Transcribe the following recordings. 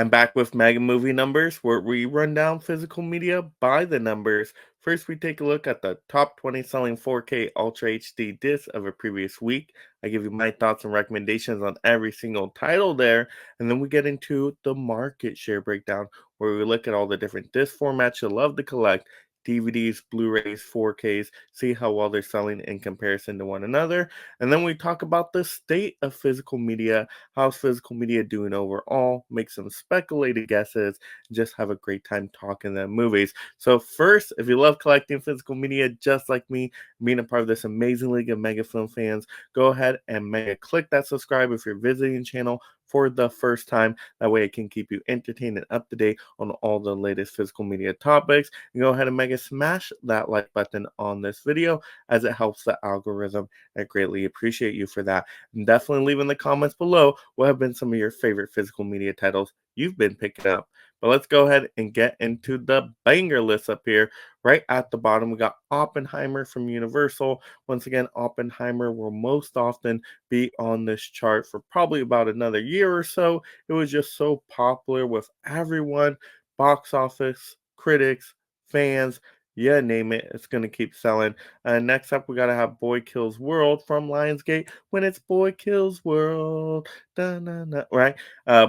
I'm back with Mega Movie Numbers, where we run down physical media by the numbers. First, we take a look at the top 20 selling 4K Ultra HD discs of a previous week. I give you my thoughts and recommendations on every single title there. And then we get into the market share breakdown, where we look at all the different disc formats you love to collect. DVDs, Blu-rays, 4Ks, see how well they're selling in comparison to one another. And then we talk about the state of physical media. How's physical media doing overall? Make some speculated guesses. Just have a great time talking them movies. So first, if you love collecting physical media just like me, being a part of this amazing league of mega film fans, go ahead and mega click that subscribe if you're visiting the channel for the first time. That way it can keep you entertained and up to date on all the latest physical media topics. And go ahead and mega smash that like button on this video as it helps the algorithm. I greatly appreciate you for that. And definitely leave in the comments below what have been some of your favorite physical media titles you've been picking up. But let's go ahead and get into the banger list up here. Right at the bottom, we got Oppenheimer from Universal. Once again, Oppenheimer will most often be on this chart for probably about another year or so. It was just so popular with everyone, box office, critics, fans, yeah, name it, it's going to keep selling. Next up, we got to have Boy Kills World from Lionsgate. When it's Boy Kills World, da, na, na, right?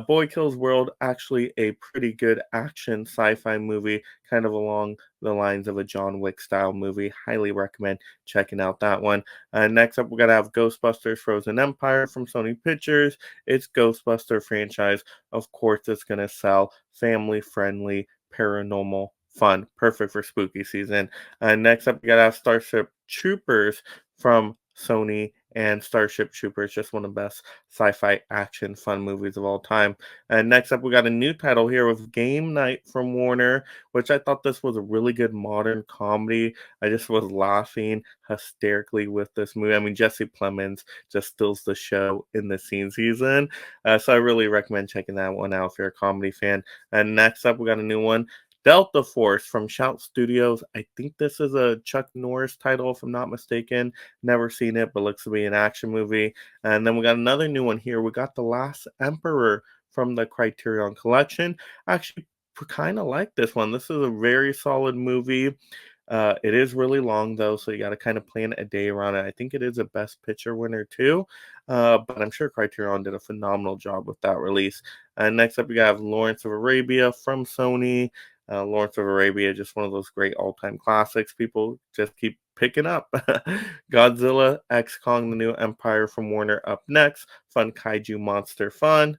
Boy Kills World, actually a pretty good action sci-fi movie, kind of along the lines of a John Wick style movie. Highly recommend checking out that one. Next up, we got to have Ghostbusters Frozen Empire from Sony Pictures. It's Ghostbuster franchise. Of course, it's going to sell family friendly paranormal fun, perfect for spooky season. Next up, we got to have Starship Troopers from Sony, and Starship Troopers, just one of the best sci-fi action fun movies of all time. And next up, we got a new title here with Game Night from Warner, which I thought this was a really good modern comedy. I just was laughing hysterically with this movie. I mean, Jesse Plemons just steals the show in the scene season. So I really recommend checking that one out if you're a comedy fan. And next up, we got a new one, Delta Force from Shout Studios. I think this is a Chuck Norris title, if I'm not mistaken. Never seen it, but looks to be an action movie. And then we got another new one here. We got The Last Emperor from the Criterion Collection. Actually, kind of like this one. This is a very solid movie. It is really long though, so you got to kind of plan a day around it. I think it is a Best Picture winner too, but I'm sure Criterion did a phenomenal job with that release. Next up, we got Lawrence of Arabia from Sony. Lawrence of Arabia, just one of those great all-time classics. People just keep picking up. Godzilla X Kong: The New Empire from Warner up next. Fun kaiju monster fun.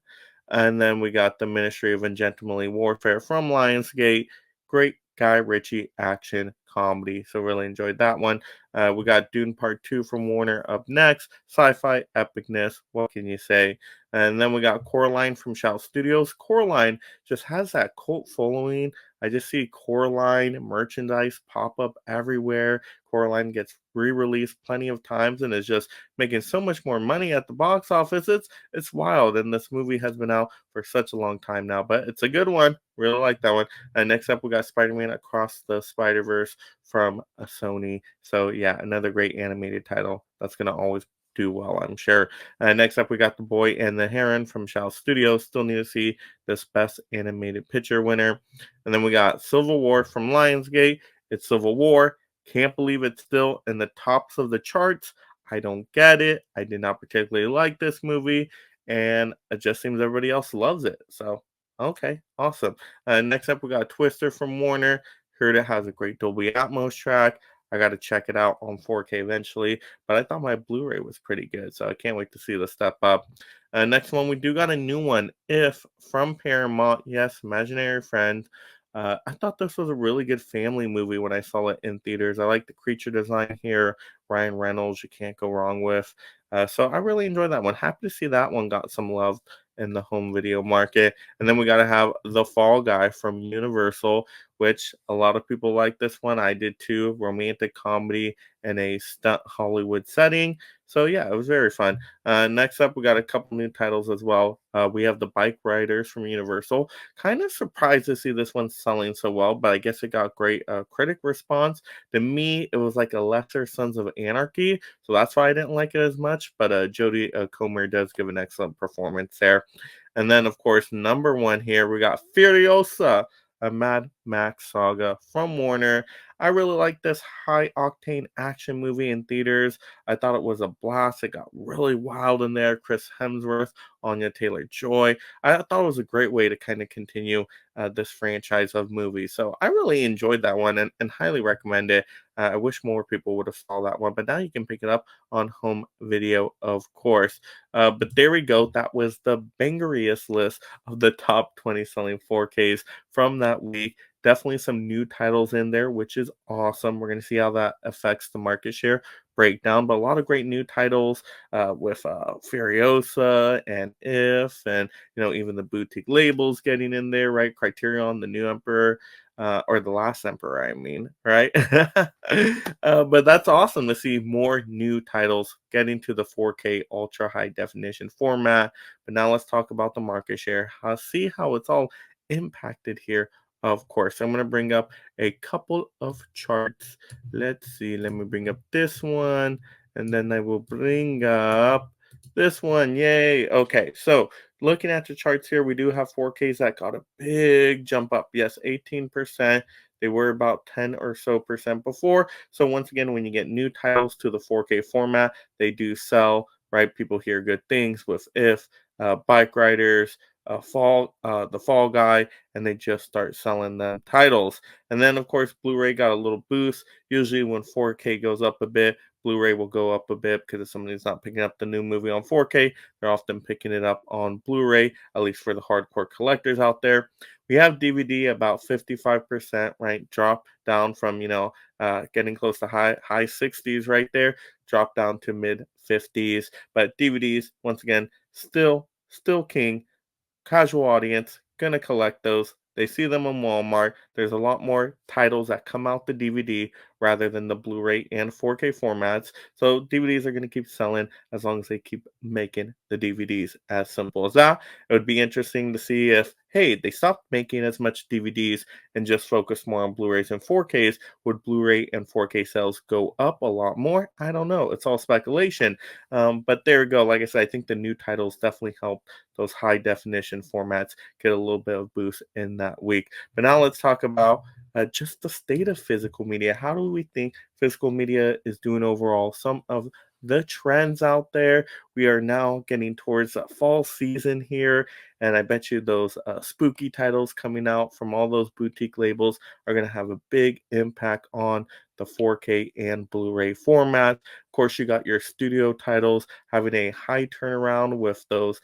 And then we got The Ministry of Ungentlemanly Warfare from Lionsgate. Great Guy Ritchie action comedy. So really enjoyed that one. We got Dune Part 2 from Warner up next. Sci-fi epicness. What can you say? And then we got Coraline from Shout Studios. Coraline just has that cult following. I just see Coraline merchandise pop up everywhere. Coraline gets re-released plenty of times and is just making so much more money at the box office. It's wild, and this movie has been out for such a long time now, but it's a good one. Really like that one. And next up, we got Spider-Man Across the Spider-Verse from Sony. So yeah, another great animated title that's gonna always do well, I'm sure. Next up, we got The Boy and the Heron from Shout Studios. Still need to see this Best Animated Picture winner. And then we got Civil War from Lionsgate. It's Civil War. Can't believe it's still in the tops of the charts. I don't get it. I did not particularly like this movie, and it just seems everybody else loves it. So, okay, awesome. Next up, we got Twister from Warner. Heard it has a great Dolby Atmos track. I got to check it out on 4K eventually, but I thought my Blu-ray was pretty good, so I can't wait to see the step up. Next one, we do got a new one, If from Paramount. Yes, Imaginary Friend. I thought this was a really good family movie when I saw it in theaters. I like the creature design here. Ryan Reynolds, you can't go wrong with. So I really enjoyed that one. Happy to see that one got some love in the home video market. And then we got to have The Fall Guy from Universal, which a lot of people like this one. I did too. Romantic comedy in a stunt Hollywood setting. So yeah, it was very fun. Next up, we got a couple new titles as well. We have The Bike Riders from Universal. Kind of surprised to see this one selling so well, but I guess it got great critic response. To me, it was like a lesser Sons of Anarchy, so that's why I didn't like it as much. But Jodie Comer does give an excellent performance there. And then, of course, number one here, we got Furiosa, a Mad Max saga from Warner. I really like this high octane action movie in theaters. I thought it was a blast. It got really wild in there. Chris Hemsworth, Anya Taylor Joy. I thought it was a great way to kind of continue this franchise of movies. So I really enjoyed that one and highly recommend it. I wish more people would have saw that one, but now you can pick it up on home video, of course. But there we go. That was the bangeriest list of the top 20 selling 4Ks from that week. Definitely some new titles in there, which is awesome. We're going to see how that affects the market share breakdown, but a lot of great new titles with Furiosa and If, and even the boutique labels getting in there, right? Criterion, the new Emperor, or the last Emperor, I mean, right? But that's awesome to see more new titles getting to the 4K ultra high definition format. But now let's talk about the market share. See how it's all impacted here. Of course, I'm going to bring up a couple of charts. Let's see. Let me bring up this one, and then I will bring up this one. Yay. Okay, so looking at the charts here, we do have 4Ks that got a big jump up. Yes, 18%. They were about 10 or so percent before. So once again, when you get new titles to the 4K format, they do sell, right? People hear good things with If, Bike Riders, the Fall Guy, and they just start selling the titles. And then, of course, Blu-ray got a little boost. Usually when 4K goes up a bit, Blu-ray will go up a bit because if somebody's not picking up the new movie on 4K, they're often picking it up on Blu-ray, at least for the hardcore collectors out there. We have DVD about 55%, right? Drop down from, getting close to high 60s right there, drop down to mid 50s. But DVDs, once again, still king. Casual audience gonna collect those. They see them on Walmart. There's a lot more titles that come out the DVD rather than the Blu-ray and 4K formats. So DVDs are going to keep selling as long as they keep making the DVDs. As simple as that. It would be interesting to see if, hey, they stopped making as much DVDs and just focus more on Blu-rays and 4Ks. Would Blu-ray and 4K sales go up a lot more? I don't know. It's all speculation. But there we go. Like I said, I think the new titles definitely help those high definition formats get a little bit of boost in that week. But now let's talk about just the state of physical media. How do we think physical media is doing overall? Some of the trends out there. We are now getting towards fall season here, and I bet you those spooky titles coming out from all those boutique labels are going to have a big impact on the 4K and Blu-ray format. Of course, you got your studio titles having a high turnaround with those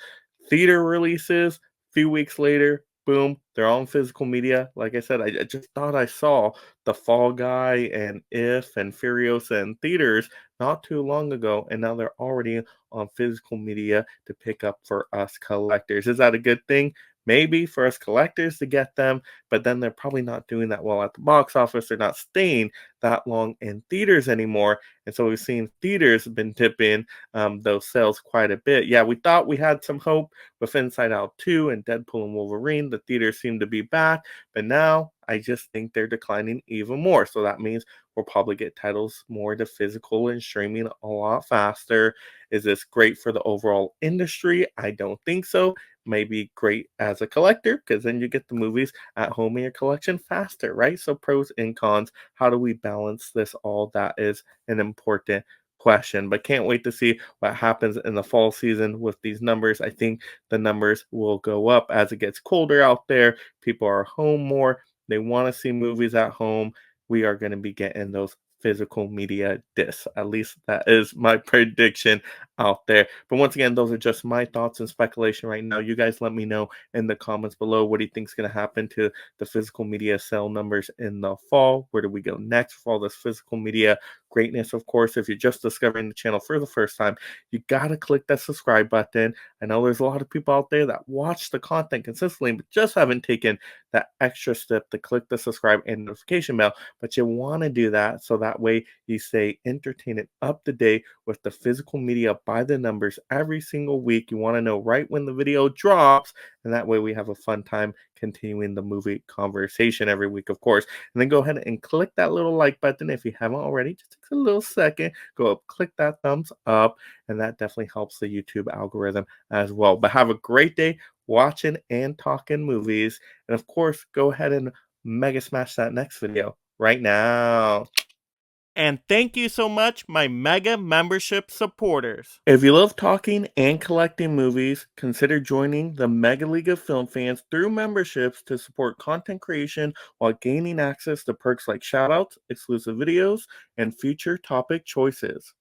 theater releases. A few weeks later, boom, they're on physical media. Like I said, I just thought I saw the Fall Guy and If and Furiosa in theaters not too long ago, and now they're already on physical media to pick up for us collectors. Is that a good thing? Maybe for us collectors to get them, but then they're probably not doing that well at the box office. They're not staying that long in theaters anymore. And so we've seen theaters have been tipping those sales quite a bit. Yeah, we thought we had some hope with Inside Out 2 and Deadpool and Wolverine. The theaters seem to be back, but now I just think they're declining even more. So that means we'll probably get titles more to physical and streaming a lot faster. Is this great for the overall industry? I don't think so. Maybe great as a collector because then you get the movies at home in your collection faster, right? So pros and cons. How do we balance this all? That is an important question, but can't wait to see what happens in the fall season with these numbers. I think the numbers will go up as it gets colder out there. People are home more. They want to see movies at home. We are going to be getting those physical media discs. At least that is my prediction out there. But once again, those are just my thoughts and speculation right now. You guys let me know in the comments below what do you think is going to happen to the physical media sale numbers in the fall. Where do we go next for all this physical media greatness? Of course, if you're just discovering the channel for the first time, you got to click that subscribe button. I know there's a lot of people out there that watch the content consistently but just haven't taken that extra step to click the subscribe and notification bell, but you want to do that so that way you stay entertained and up to date with the physical media by the numbers every single week. You want to know right when the video drops, and that way we have a fun time continuing the movie conversation every week, of course. And then go ahead and click that little like button if you haven't already. Just takes a little second. Go up, click that thumbs up, and that definitely helps the YouTube algorithm as well. But have a great day watching and talking movies. And of course, go ahead and mega smash that next video right now. And thank you so much, my Mega membership supporters. If you love talking and collecting movies, consider joining the Mega League of Film Fans through memberships to support content creation while gaining access to perks like shoutouts, exclusive videos, and future topic choices.